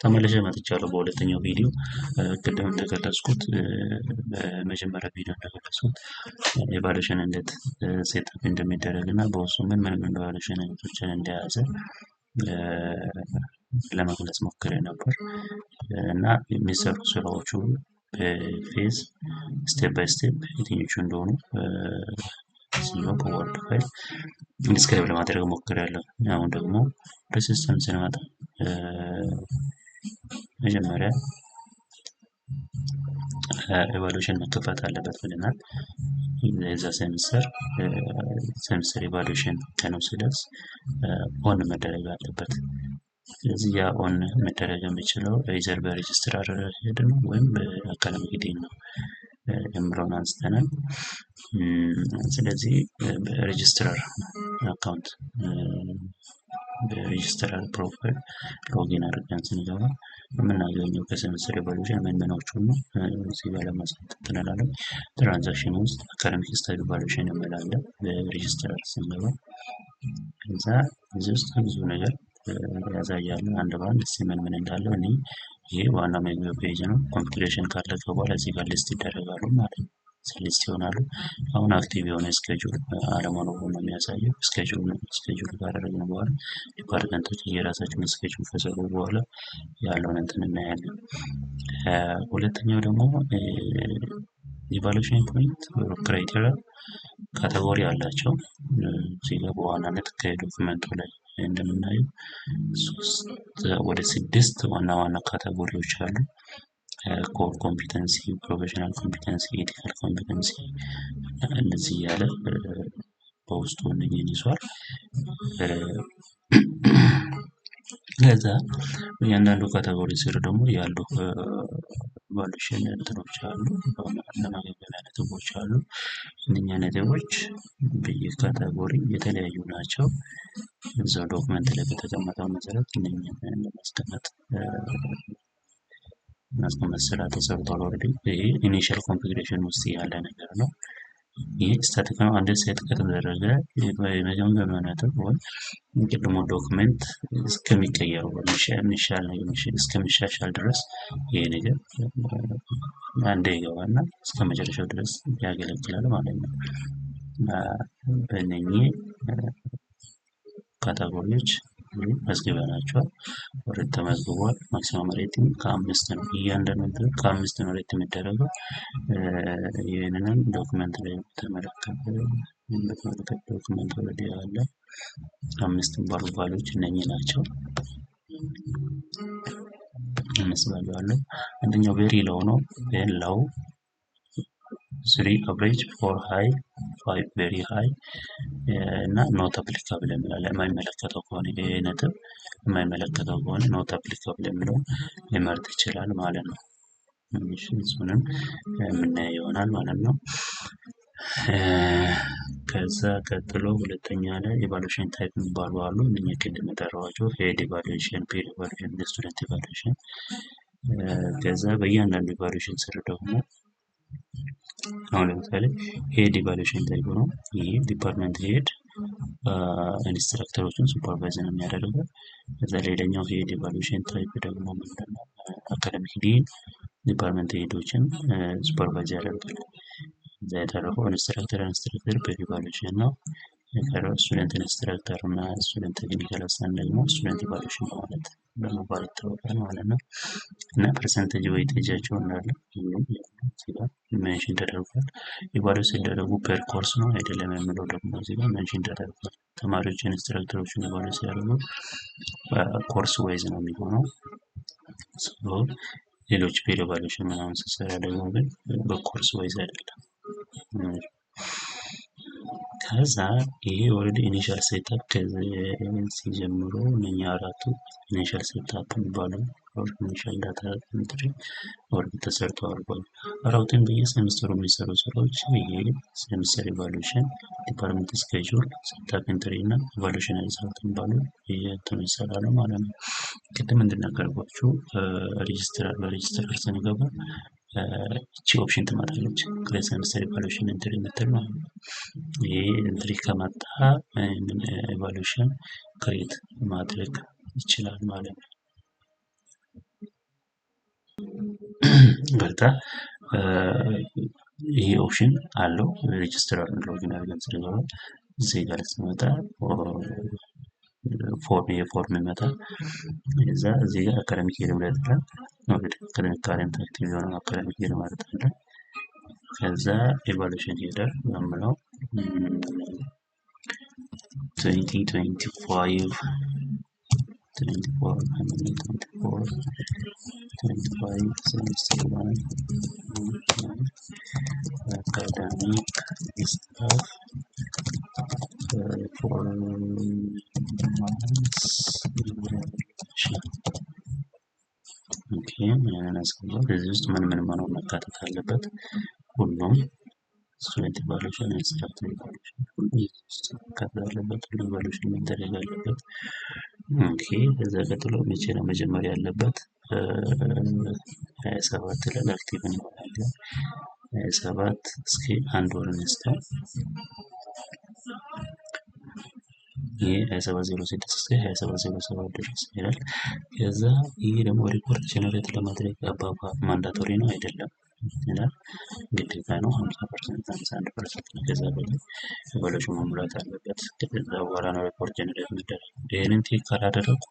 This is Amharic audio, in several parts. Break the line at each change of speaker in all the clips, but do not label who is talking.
ተመልሼ መጥቻለሁ በሁለተኛው ቪዲዮ ቅድም እንደገለጽኩት በመጀመሪያ ቪዲዮ እንደገለጽኩት የቫሉዌሽን እንዴት ሴትአፕ እንደሚደረግ እና በውስጡ ምን ምን ቫሉዌሽን አይነቶችን እንደያዘ ለመግለጽ ሞክሬ ነበር እና የሚሰሩ ስራዎቹ በፌዝ ስቴፕ ባይ ስቴፕ የትኞቹ እንደሆኑ ሲኖር በወርድ ፋይል ዲስክራይብ ለማድረግ ሞክሬያለሁ። አሁን ደግሞ በሲስተም ስንመጣ መጀመሪያ ኤቫሉዌሽን መከፈት አለበት ብለናል። የዛ ሴሚስተር ኤቫሉዌሽን ቀኑ ሲደርስ ኦን መደረግ አለበት። ስለዚህ ያ ኦን መደረግ የሚችለው ኢዘር በሬጅስትራር ሄድ ነው ወይም በአካዳሚክ ዴይ ነው የምለውን አንስተናል። ስለዚህ በሬጅስትራር አካውንት በሬጅስትራር ፕሮፋይል ሎጊን አድርገን ስንገባ የምናገኘው ከሴሚስተር ኤቫሉዌሽን ምን ምኖቹን ነው እዚህ ጋር ለማሳየት እንላለን። ትራንዛክሽን ውስጥ አካዳሚክ ስታዲ ኤቫሉዌሽን የሚል አለ። በሬጅስትራር ስንገባ ከዛ እዚህ ውስጥ ብዙ ነገር ያሳያል። አንድ በአንድ እስኪ ምን ምን እንዳለው እኔ ይሄ ዋና መግቢያው ፔጅ ነው። ኮምፒሌሽን ካለቀ በኋላ እዚህ ጋር ሊስት ይደረጋሉ ማለት ነው። ሊስት ይሆናሉ። አሁን አክቲቭ የሆነ ስኬጁል አለመኖሩን ነው የሚያሳየው። ስኬጁል ካደረግን በኋላ ዲፓርትመንቶች የራሳቸውን ስኬጁል ከሰሩ በኋላ ያለውን እንትን እናያለን። ሁለተኛው ደግሞ ኢቫሉዌሽን ፖይንት ክራይቴሪያ ካቴጎሪ አላቸው። እዚህ ጋር በዋናነት ከዶክመንቱ ላይ እንደምናየው ወደ 6 ዋና ዋና ካቴጎሪዎች አሉ። ኮር ኮምፒተንሲ፣ ፕሮፌሽናል ኮምፒተንሲ፣ ኤቲካል ኮምፒተንሲ እንደዚህ ያለ በውስጡ እነኚህን ይዟል። ከዛ እያንዳንዱ ካቴጎሪ ስር ደግሞ ያሉ ኢቫሉዌሽን እንትኖች አሉ፣ ለማግኘት ነጥቦች አሉ። እነኛ ነጥቦች በየካቴጎሪ የተለያዩ ናቸው። እዛው ዶክመንት ላይ በተቀመጠው መሰረት እነኚህን ለማስቀመጥ ስራ ተሰርቷል። ኦልሬዲ ይሄ ኢኒሺያል ኮንፊግሬሽን ውስጥ ያለ ነገር ነው። ይህ ስታቲክ ነው። አንድ ሴት ከተደረገ የመጀመሪያው ነጥብ ወይ ቅድሞ ዶክመንት እስከሚቀየሩ እስከሚሻሻል ድረስ ይሄ ነገር አንዴ ይገባና እስከመጨረሻው ድረስ ያገለግላል ማለት ነው። በእነኚህ ካቴጎሪዎች መዝግበናቸዋል። ኦልሬዲ ተመዝግቧል። ማክሲመም ሬቲንግ ከ5 ነው። እያንዳንዱ ከ5 ነው ሬት የሚደረገው። ይህንንም ዶክመንት ላይ ተመለከተ ዶክመንት ኦልሬዲ አለ። 5 ባሉ ቫልዩዎች እነኚህ ናቸው። 5 ቫልዩ አለ። አንደኛው ቬሪ ሎው ነው። ቬሪ ሎው 3 አቨሬጅ 4 ሃይ 5 ቬሪ ሃይ እና ኖት አፕሊካብል የሚላል የማይመለከተው ከሆነ ይሄ ነጥብ የማይመለከተው ከሆነ ኖት አፕሊካብል የሚለው ሊመርጥ ይችላል ማለት ነው። እሱንም የምናየው ይሆናል ማለት ነው። ከዛ ቀጥሎ ሁለተኛ ላይ ኢቫሉዌሽን ታይፕ የሚባሉ አሉ። እነኚህ ቅድም የጠራኋቸው ሄድ ኢቫሉዌሽን፣ ፒር ኢቫሉዌሽን፣ ስቱደንት ኢቫሉዌሽን። ከዛ በእያንዳንዱ ኢቫሉዌሽን ስር ደግሞ አሁን ለምሳሌ ሄድ ኢቫሉዌሽን ታይፕ ነው። ይሄ ዲፓርትመንት ሄድ ኢንስትራክተሮችን ሱፐርቫይዝ ነው የሚያደርገው። ከዛ ሌላኛው ሄድ ኢቫሉዌሽን ታይፕ ደግሞ ምንድነው? አካዳሚክ ዲን ዲፓርትመንት ሄዶችን ሱፐርቫይዝ ያደርጋል። እዛ የተረፈው ኢንስትራክተር በኢቫሉዌሽን ነው። የቀረው ስቱደንት ኢንስትራክተር እና ስቱደንት ቴክኒካል አሲስታንት ደግሞ ስቱደንት ኢቫሉዌሽን ማለት በመባል ይታወቃል ማለት ነው። እና ፐርሰንቴጅ ዌይቴጃቸው እንዳለ እዚህ ጋር ሜንሽን ተደርጓል። ኢቫሉዌት ሲደረጉ ፐር ኮርስ ነው አይደለም የሚለው ደግሞ እዚህ ጋር ሜንሽን ተደርጓል። ተማሪዎች ኢንስትራክተሮችን ኢቫሉዌት ሲያደርጉ ኮርስ ዋይዝ ነው የሚሆነው። ሌሎች ፔር ኢቫሉዌሽን ምናምን ሲሰራ ደግሞ ግን በኮርስ ዋይዝ አይደለም። ከዛ ይሄ ኦልሬዲ ኢኒሻል ሴትአፕ ሲጀምሩ እነኛ አራቱ ኢኒሻል ሴትአፕ የሚባሉ ኢኒሻል ዳታ ኢንትሪ ኦልሬዲ ተሰርተው አልቋል። አራቱን በየሴሚስተሩ የሚሰሩ ስራዎች ይሄ ሴሚስተር ኢቫሉዌሽን፣ ዲፓርትመንት ስኬጁል፣ ሴትአፕ ኢንትሪ እና ኢቫሉዌሽን ሪዛልት የሚባሉ የእንትኑ ይሰራሉ ማለት ነው። ቅድም እንደነገርኳችሁ በሬጅስትራር ስንገባ እቺ ኦፕሽን ትመጣለች። ሴሚስተር ኢቫሉዌሽን ኢንትሪ የምትል ማለት ነው። ይሄ ኢንትሪ ከመጣ ኢቫሉዌሽን ክሬት ማድረግ ይችላል ማለት ነው። ይቅርታ ይሄ ኦፕሽን አለው ሬጅስተር ሎጊን አድርገን ስንገባ እዚህ ጋር ስንመጣ ፎርም ይመጣል። እዛ እዚህ ጋር አካዳሚክ ሄድ ብለን ይላል አካዳሚክ ካረንት አክቲቭ የሆነ አካዳሚክ ሄድ ማለት አለ። ከዛ ኤቫሉዌሽን ሄደር የምለው 2025 semester 1 academic staff performance evaluation ኦኬ ያንን አስገባው። በዚህ ውስጥ ምን መኖር መካተት አለበት? ሁሉም ስቱደንት ኢቫሉዌሽን ኤክስትራክት ኢቫሉዌሽን መካተት አለበት። ሁሉ ኢቫሉዌሽን መደረግ አለበት። ኦኬ ከዛ ቀጥሎ መቼ ነው መጀመሪያ ያለበት? 27 ላይ አክቲቭ እንሆናለን። 27 እስኪ አንድ ወር እንስጠው። ይሄ 2706 እስከ 2707 ድረስ ይላል። ከዛ ይሄ ደግሞ ሪፖርት ጀነሬት ለማድረግ አባባ ማንዳቶሪ ነው አይደለም ይላል። ግዴታ ነው 50% 51% ነው። ከዛ በላይ ኢቫሉዌሽን መሙላት አለበት። ከዛ በኋላ ነው ሪፖርት ጀነሬት የሚደረግ። ይሄንን ቲክ ካላደረኩ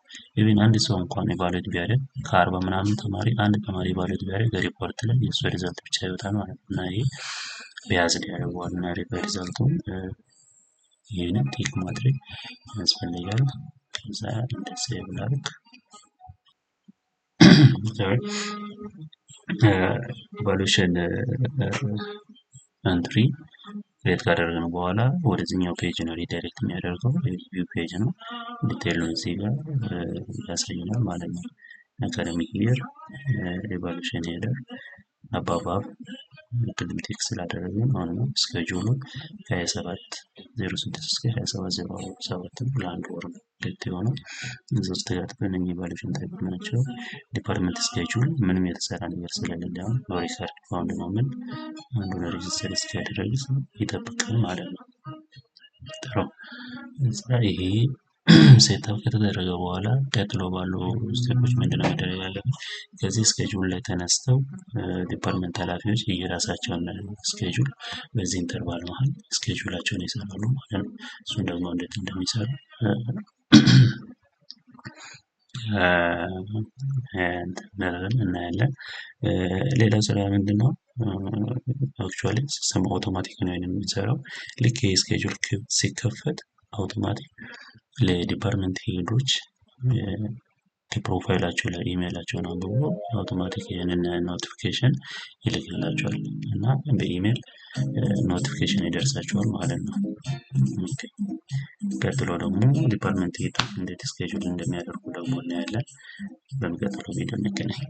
ኢቭን አንድ ሰው እንኳን ኢቫሉዌት ቢያደርግ ከ40 ምናምን ተማሪ አንድ ተማሪ ኢቫሉዌት ቢያደርግ ሪፖርት ላይ የሱ ሪዛልት ብቻ ይወጣል ማለት ነው። እና ይሄ ቢያዝድ ያደርገዋል እና ሪዛልቱን ይሄንን ቲክ ማድረግ ያስፈልጋል። ከዛ እንደዚህ ብላክ ኢቫሉዌሽን ኤንትሪ ክሬት ካደረግን በኋላ ወደዚህኛው ፔጅ ነው ሪዳይሬክት የሚያደርገው። ቪው ፔጅ ነው። ዲቴል ነው እዚህ ጋር ያሳየናል ማለት ነው። አካዳሚክ ይር ኢቫሉዌሽን ሄደር አባባብ ቅድም ቴክስት ስላደረግን አሁን ነው ስኬጁሉ ከ2706 እስከ 2707 ለአንድ ወር ግድ የሆነው እዚህ ውስጥ ተጋጥመን ኢቫሉዌሽን ታይፕ ናቸው። ዲፓርትመንት ስኬጁል ምንም የተሰራ ነገር ስለሌለ አሁን ሪከርድ ፋውንድ ነው ምን አንዱን ሬጅስተር እስኪያደርግ ይጠብቃል ማለት ነው። ጥሩ እዛ ይሄ ሴታፕ ከተደረገ በኋላ ቀጥሎ ባሉ ስቴፖች ምንድነው መደረግ ያለበት? ከዚህ ስኬጁል ላይ ተነስተው ዲፓርትመንት ኃላፊዎች የራሳቸውን ስኬጁል በዚህ ኢንተርቫል መሃል ስኬጁላቸውን ይሰራሉ ማለት ነው። እሱን ደግሞ እንዴት እንደሚሰሩ እናያለን። ሌላው ስራ ምንድነው? አክቹዋሊ ሲስተም አውቶማቲክ ነው የሚሰራው። ልክ ይሄ ስኬጁል ሲከፈት አውቶማቲክ ለዲፓርትመንት ሄዶች ከፕሮፋይላቸው ላይ ኢሜይላቸውን አንብቦ አውቶማቲክ ይሄንን ኖቲፊኬሽን ይልክላቸዋል እና በኢሜይል ኖቲፊኬሽን ይደርሳቸዋል ማለት ነው። ኦኬ ቀጥሎ ደግሞ ዲፓርትመንት ሄድ እንዴት ስኬጁል እንደሚያደርጉ ደግሞ እናያለን። በሚቀጥለው ቪዲዮ እንገናኝ።